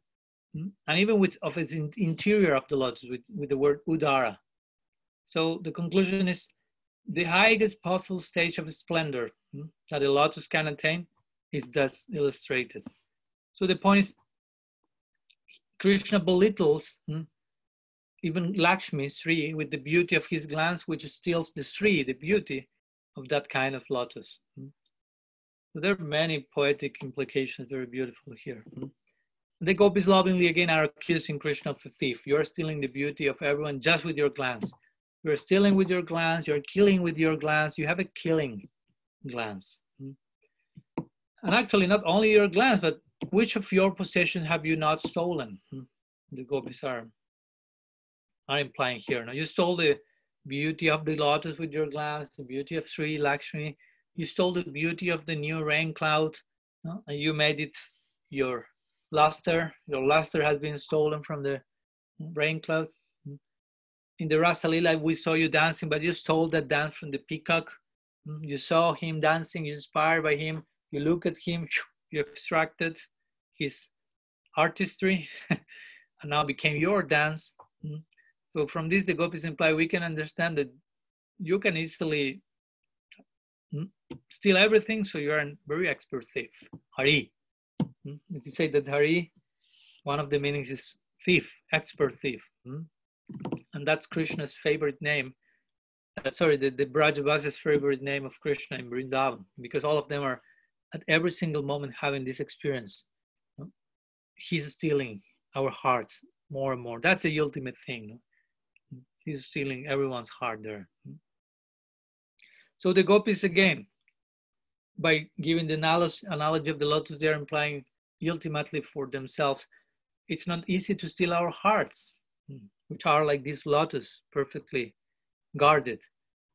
and even of its interior of the lotus with the word udara. So the conclusion is the highest possible stage of splendor that a lotus can attain is thus illustrated. So the point is, Krishna belittles even Lakshmi, Sri, with the beauty of his glance, which steals the Sri, the beauty of that kind of lotus. So there are many poetic implications, very beautiful here. The gopis lovingly again are accusing Krishna of a thief. You're stealing the beauty of everyone just with your glance. You're stealing with your glance, you're killing with your glance, you have a killing glance. And actually not only your glance, but which of your possessions have you not stolen? The gopis are implying here. Now you stole the beauty of the lotus with your glance, the beauty of Sri Lakshmi. You stole the beauty of the new rain cloud, and you made it your luster. Your luster has been stolen from the rain cloud. In the Rasa Lila, we saw you dancing, but you stole that dance from the peacock. You saw him dancing, you inspired by him. You look at him, you extracted his artistry, and now became your dance. So from this, the gopis imply we can understand that you can easily steal everything, so you're a very expert thief. Hari. If you say that Hari, one of the meanings is thief, expert thief. And that's Krishna's favorite name. The Brajavasa's favorite name of Krishna in Vrindavan, because all of them are at every single moment having this experience. He's stealing our hearts more and more. That's the ultimate thing. He's stealing everyone's heart there. So the gopis, again, by giving the analogy of the lotus, they're implying ultimately for themselves, it's not easy to steal our hearts, which are like this lotus, perfectly guarded,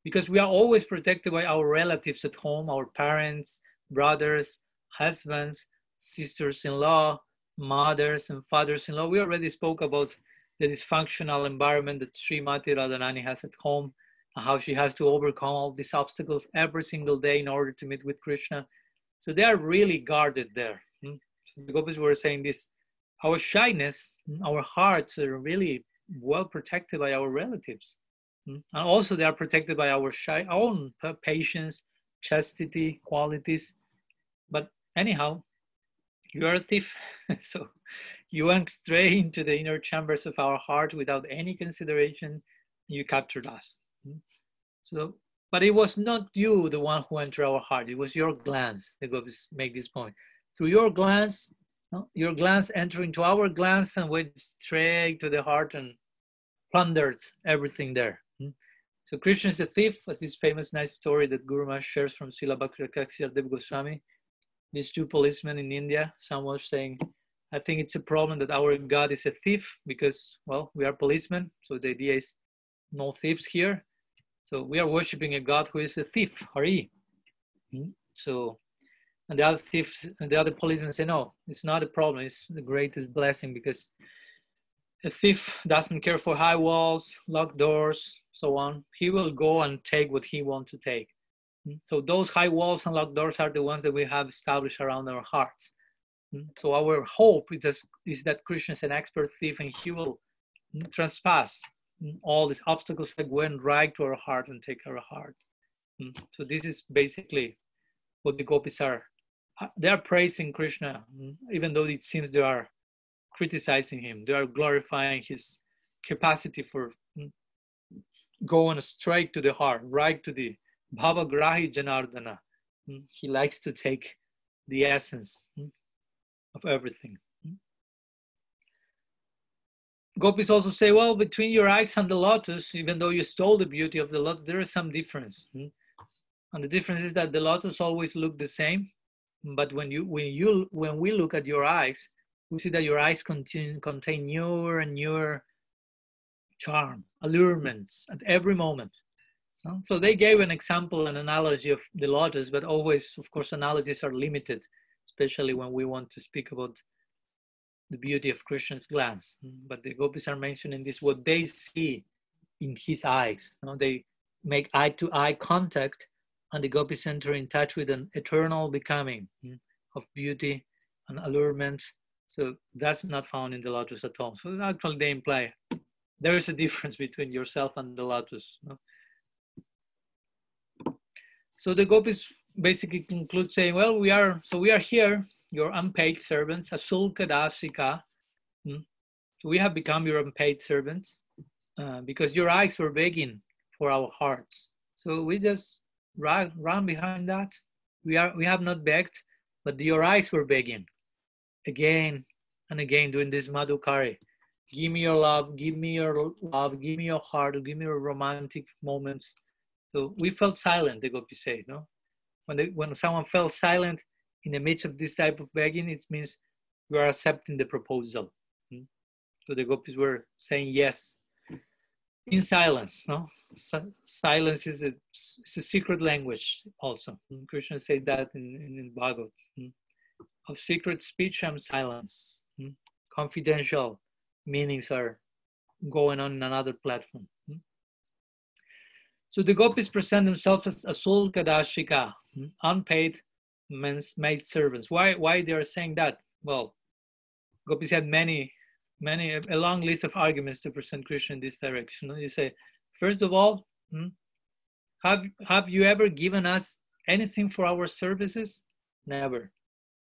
because we are always protected by our relatives at home, our parents, brothers, husbands, sisters-in-law, mothers and fathers-in-law. We already spoke about the dysfunctional environment that Srimati Radharani has at home, and how she has to overcome all these obstacles every single day in order to meet with Krishna. So they are really guarded there. So the gopis were saying this, our shyness, our hearts are really well protected by our relatives. And also they are protected by our own patience, chastity, qualities. But anyhow, you are a thief. So you went straight into the inner chambers of our heart without any consideration. You captured us. So, but it was not you, the one who entered our heart. It was your glance. The gopis make this point. Through your glance entered into our glance and went straight to the heart and plundered everything there. So Krishna is a thief, as this famous nice story that Guru Maharaj shares from Srila Bhakti-Raksha Goswami. These two policemen in India, some was saying, I think it's a problem that our God is a thief because, well, we are policemen. So the idea is no thieves here. So we are worshiping a God who is a thief, Hari. So, and the other thieves, and the other policemen say, no, it's not a problem. It's the greatest blessing because a thief doesn't care for high walls, locked doors, so on. He will go and take what he wants to take. So those high walls and locked doors are the ones that we have established around our hearts. So our hope is that Krishna is an expert thief and he will trespass all these obstacles that went right to our heart and take our heart. So this is basically what the gopis are. They are praising Krishna, even though it seems they are criticizing him. They are glorifying his capacity for going straight to the heart, right to the Bhavagrahi Janardana. He likes to take the essence of everything. Gopis also say, well, between your eyes and the lotus, even though you stole the beauty of the lotus, there is some difference. And the difference is that the lotus always look the same, but when we look at your eyes, we see that your eyes contain newer and newer charm, allurements at every moment. So they gave an example, an analogy of the lotus, but always, of course, analogies are limited, especially when we want to speak about the beauty of Krishna's glance. But the gopis are mentioning this, what they see in his eyes. They make eye-to-eye contact, and the gopis enter in touch with an eternal becoming of beauty and allurement. So that's not found in the lotus at all. So actually they imply there is a difference between yourself and the lotus. So the gopis basically conclude saying, well, we are here, your unpaid servants, śulka-dāsikā. So we have become your unpaid servants because your eyes were begging for our hearts. So we just run behind that. We have not begged, but your eyes were begging again and again, doing this madhukari. Give me your love, give me your love, give me your heart, give me your romantic moments. So we felt silent, the gopis say, no? When someone felt silent in the midst of this type of begging, it means you are accepting the proposal. So the gopis were saying yes in silence. No, silence is a secret language also. Krishna said that in Bhagavad. Of secret speech and silence. Confidential meanings are going on in another platform. So the gopis present themselves as śulka-dāsikā, unpaid maidservants. Why they are saying that? Well, gopis had a long list of arguments to present Krishna in this direction. You say, first of all, have you ever given us anything for our services? Never.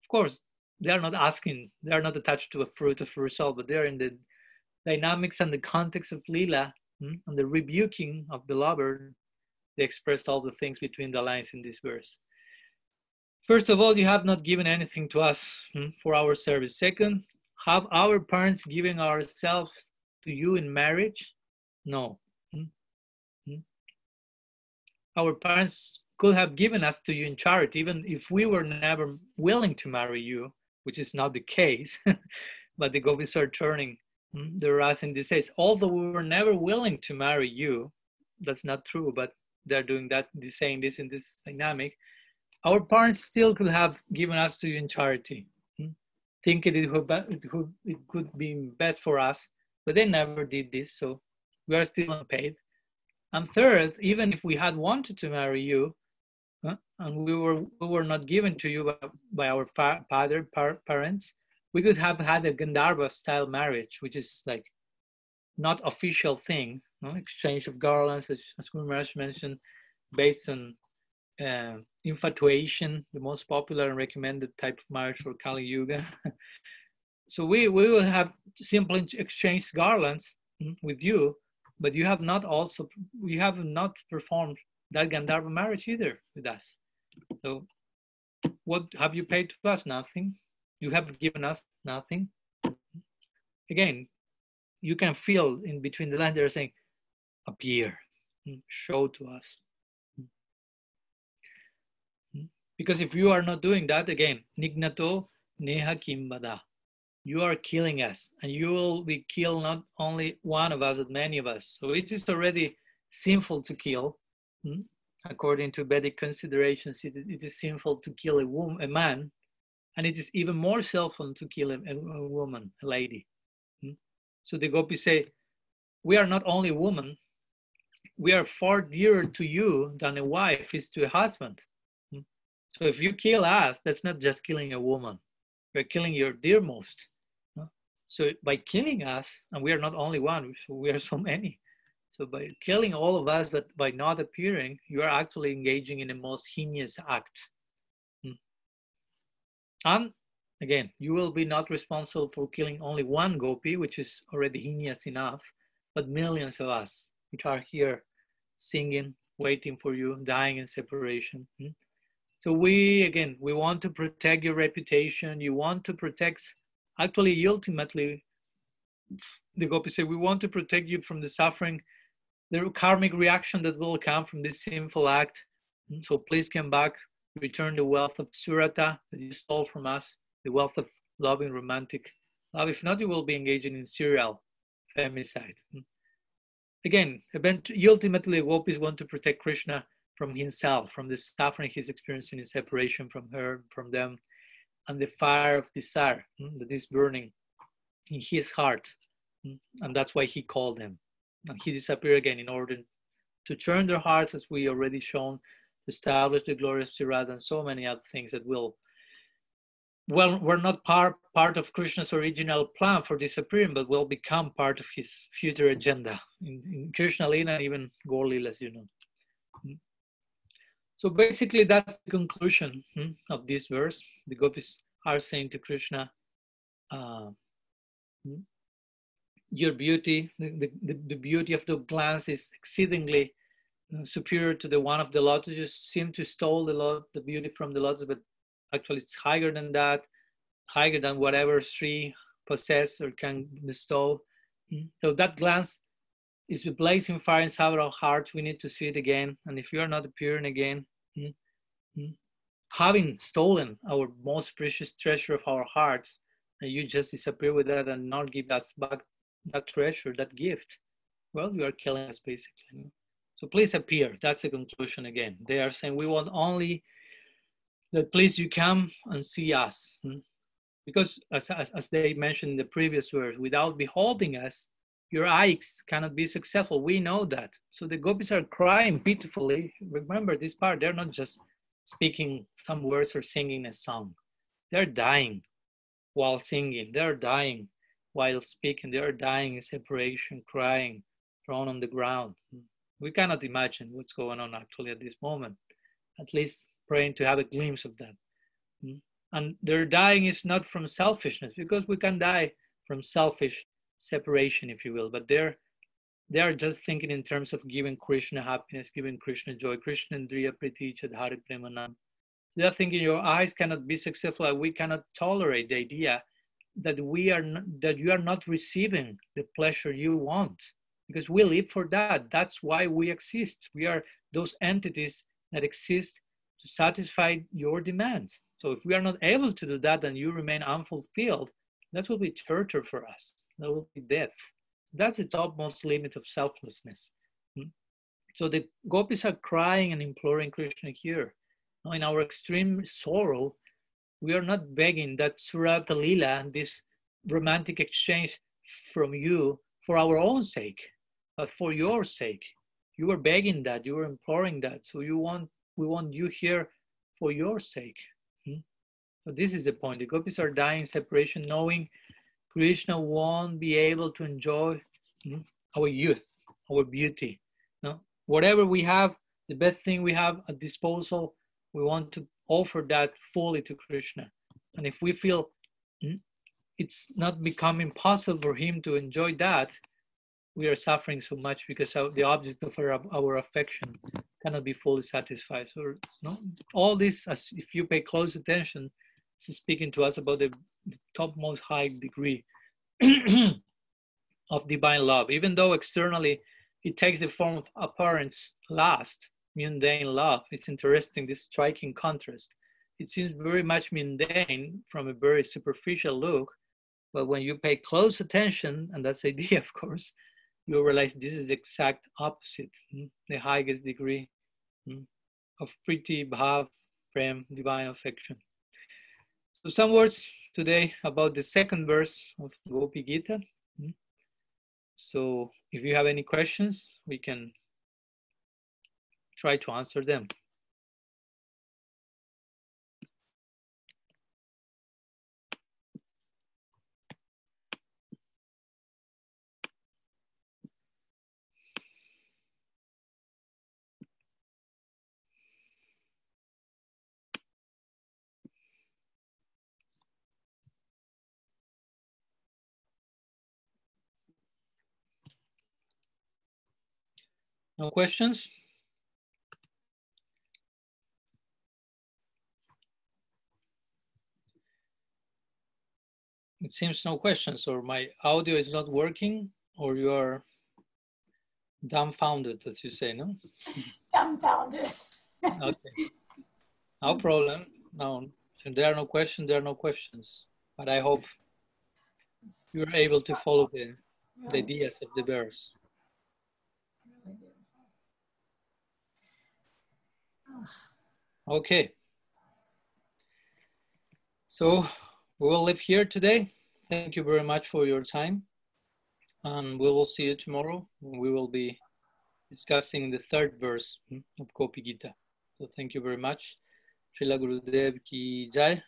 Of course, they are not asking, they are not attached to a fruit of a result, but they are in the dynamics and the context of Leela and the rebuking of the lover. They expressed all the things between the lines in this verse. First of all, you have not given anything to us for our service. Second, have our parents given ourselves to you in marriage? No. Our parents could have given us to you in charity, even if we were never willing to marry you, which is not the case. But the gopis are turning their eyes in this case. Although we were never willing to marry you, that's not true, but they're doing that, they're saying this in this dynamic. Our parents still could have given us to you in charity. thinking it could be best for us, but they never did this, so we are still unpaid. And third, even if we had wanted to marry you, and we were not given to you by our parents, we could have had a Gandharva style marriage, which is like not official thing, exchange of garlands, as Guru Maharaj mentioned, based on infatuation, the most popular and recommended type of marriage for Kali Yuga. So we will have simply exchanged garlands with you, but you have not performed that Gandharva marriage either with us. So what have you paid to us? Nothing. You have given us nothing. Again, you can feel in between the lines they're saying, appear, show to us. Because if you are not doing that, again, nighnato, neha kim vadhaḥ. You are killing us, and you will be killed not only one of us, but many of us. So it is already sinful to kill. According to Vedic considerations, it is sinful to kill a man, and it is even more sinful to kill a woman, a lady. So the gopis say, we are not only a woman, we are far dearer to you than a wife is to a husband. So if you kill us, that's not just killing a woman, we're killing your dearmost. So by killing us, and we are not only one, so we are so many. So by killing all of us, but by not appearing, you are actually engaging in the most heinous act. And again, you will be not responsible for killing only one gopi, which is already heinous enough, but millions of us, which are here singing, waiting for you, dying in separation. So we want to protect your reputation. You want to protect, actually, ultimately, the gopis say, we want to protect you from the suffering, the karmic reaction that will come from this sinful act. So please come back, return the wealth of surata that you stole from us, the wealth of loving romantic love. If not, you will be engaging in serial femicide. Again, ultimately, the gopis want to protect Krishna from himself, from the suffering he's experiencing in separation from her, from them, and the fire of desire that is burning in his heart. And that's why he called them. And he disappeared again in order to turn their hearts, as we already shown, to establish the glory of Śarad and so many other things that were not part of Krishna's original plan for disappearing, but will become part of his future agenda in Krishna Lila and even Gaur Lila, as you know. So basically, that's the conclusion of this verse. The gopis are saying to Krishna, your beauty, the beauty of the glance is exceedingly superior to the one of the lotus. You seem to stole the beauty from the lotus, but actually it's higher than that, higher than whatever Sri possess or can bestow. So that glance is a blazing fire inside our hearts. We need to see it again. And if you are not appearing again, having stolen our most precious treasure of our hearts, and you just disappear with that and not give us back that treasure, that gift, well, you are killing us basically. So please appear. That's the conclusion again. They are saying, we want only that please you come and see us. Because as they mentioned in the previous verse, without beholding us, your eyes cannot be successful. We know that. So the gopis are crying pitifully. Remember this part, they're not just speaking some words or singing a song. They're dying while singing. They're dying while speaking. They're dying in separation, crying, thrown on the ground. We cannot imagine what's going on actually at this moment. At least praying to have a glimpse of that. And their dying is not from selfishness, because we can die from selfish separation, if you will, but they are just thinking in terms of giving Krishna happiness, giving Krishna joy, Krishna Indriya Priti Chadhari Premanam. They are thinking your eyes cannot be successful, and we cannot tolerate the idea that you are not receiving the pleasure you want, because we live for that. That's why we exist. We are those entities that exist to satisfy your demands. So if we are not able to do that and you remain unfulfilled, that will be torture for us. That will be death. That's the topmost limit of selflessness. So the gopis are crying and imploring Krishna here. In our extreme sorrow, We are not begging that surata lila, this romantic exchange from you for our own sake, but for your sake. You are begging that, you are imploring that. So we want you here for your sake. So this is the point. The gopis are dying in separation, knowing Krishna won't be able to enjoy our youth, our beauty. No? Whatever we have, the best thing we have at disposal, we want to offer that fully to Krishna. And if we feel it's not becoming possible for him to enjoy that, we are suffering so much because the object of our affection cannot be fully satisfied. So all this, as if you pay close attention, is speaking to us about the topmost high degree of divine love. Even though externally it takes the form of apparent lust, mundane love. It's interesting, this striking contrast. It seems very much mundane from a very superficial look, but when you pay close attention, and that's the idea, of course, you realize this is the exact opposite, the highest degree of priti, bhav, prem, divine affection. So some words today about the second verse of Gopi-GITA. So if you have any questions, we can try to answer them. No questions? It seems no questions, or my audio is not working, or you are dumbfounded, as you say, no? Dumbfounded. Okay. No problem. No, if there are no questions, there are no questions. But I hope you're able to follow the ideas of the verse. Okay. So we will leave here today. Thank you very much for your time. And we will see you tomorrow. We will be discussing the third verse of Gopi-GITA. So thank you very much. Srila Gurudev ki jai,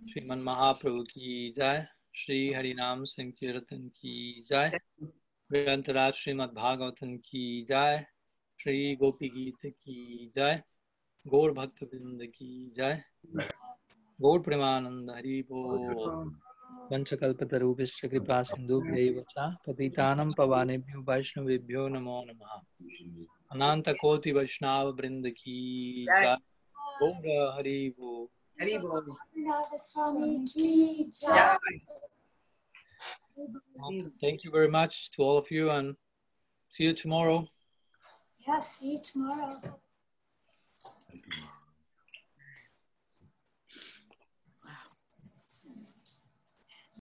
Sriman Mahaprabhu ki jai, Shri Harinam Sankirtan ki jai, Grantharaj Srimad Bhagavatam ki jai, Shri Gopi-GITA ki jai, Gaur Bhakta Vrinda ki jai, Gaur Premananda Hari Bol. Panchakalpatarubhishya kripa sindhubhyaiva cha patitanam pavanebhyo vaishnavebhyo namo namaha. Ananta koti vaishnava vrinda ki jai. Gaura Hari Bol. Thank you very much to all of you, and see you tomorrow. Yeah, see you tomorrow.